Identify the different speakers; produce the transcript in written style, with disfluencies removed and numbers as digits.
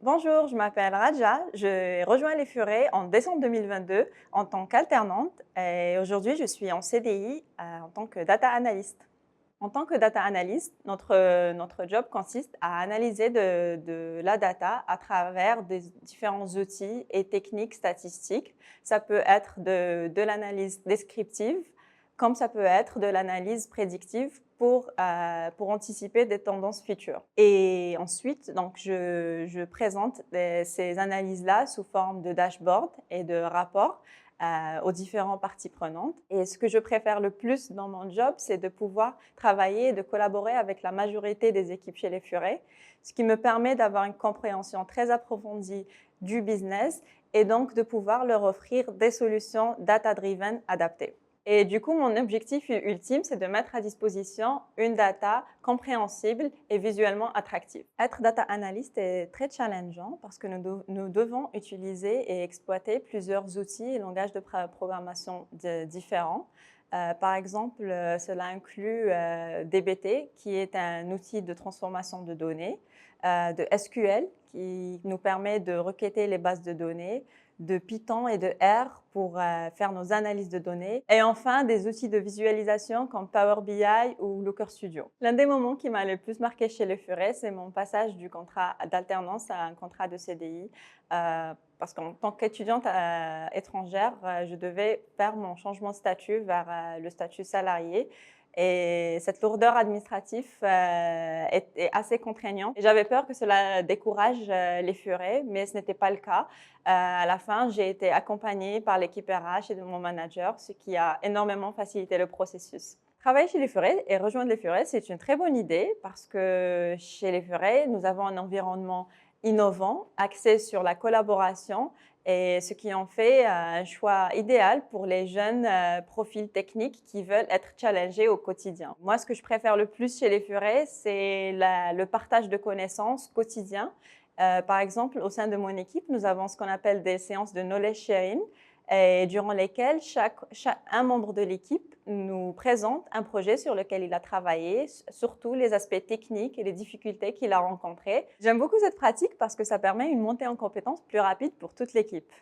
Speaker 1: Bonjour, je m'appelle Raja. J'ai rejoint les Furets en décembre 2022 en tant qu'alternante et aujourd'hui je suis en CDI en tant que data analyst. En tant que data analyst, notre job consiste à analyser de la data à travers des différents outils et techniques statistiques. Ça peut être de l'analyse descriptive, comme ça peut être de l'analyse prédictive pour anticiper des tendances futures. Et ensuite, donc, je présente ces analyses-là sous forme de dashboard et de rapports aux différentes parties prenantes. Et ce que je préfère le plus dans mon job, c'est de pouvoir travailler et de collaborer avec la majorité des équipes chez les Furets, ce qui me permet d'avoir une compréhension très approfondie du business et donc de pouvoir leur offrir des solutions data-driven adaptées. Et du coup, mon objectif ultime, c'est de mettre à disposition une data compréhensible et visuellement attractive. Être data analyst est très challengeant parce que nous devons utiliser et exploiter plusieurs outils et langages de programmation différents. Par exemple, cela inclut DBT, qui est un outil de transformation de données, de SQL, qui nous permet de requêter les bases de données, de Python et de R pour faire nos analyses de données. Et enfin, des outils de visualisation comme Power BI ou Looker Studio. L'un des moments qui m'a le plus marqué chez les Furets, c'est mon passage du contrat d'alternance à un contrat de CDI. Parce qu'en tant qu'étudiante étrangère, je devais faire mon changement de statut vers le statut salarié. Et cette lourdeur administrative est assez contraignante. J'avais peur que cela décourage les Furets, mais ce n'était pas le cas. À la fin, j'ai été accompagnée par l'équipe RH et de mon manager, ce qui a énormément facilité le processus. Travailler chez les Furets et rejoindre les Furets, c'est une très bonne idée parce que chez les Furets, nous avons un environnement innovant, axé sur la collaboration et ce qui en fait un choix idéal pour les jeunes profils techniques qui veulent être challengés au quotidien. Moi, ce que je préfère le plus chez les Furets, c'est le partage de connaissances quotidien. Par exemple, au sein de mon équipe, nous avons ce qu'on appelle des séances de knowledge sharing et durant lesquelles un membre de l'équipe nous présente un projet sur lequel il a travaillé, surtout les aspects techniques et les difficultés qu'il a rencontrées. J'aime beaucoup cette pratique parce que ça permet une montée en compétences plus rapide pour toute l'équipe.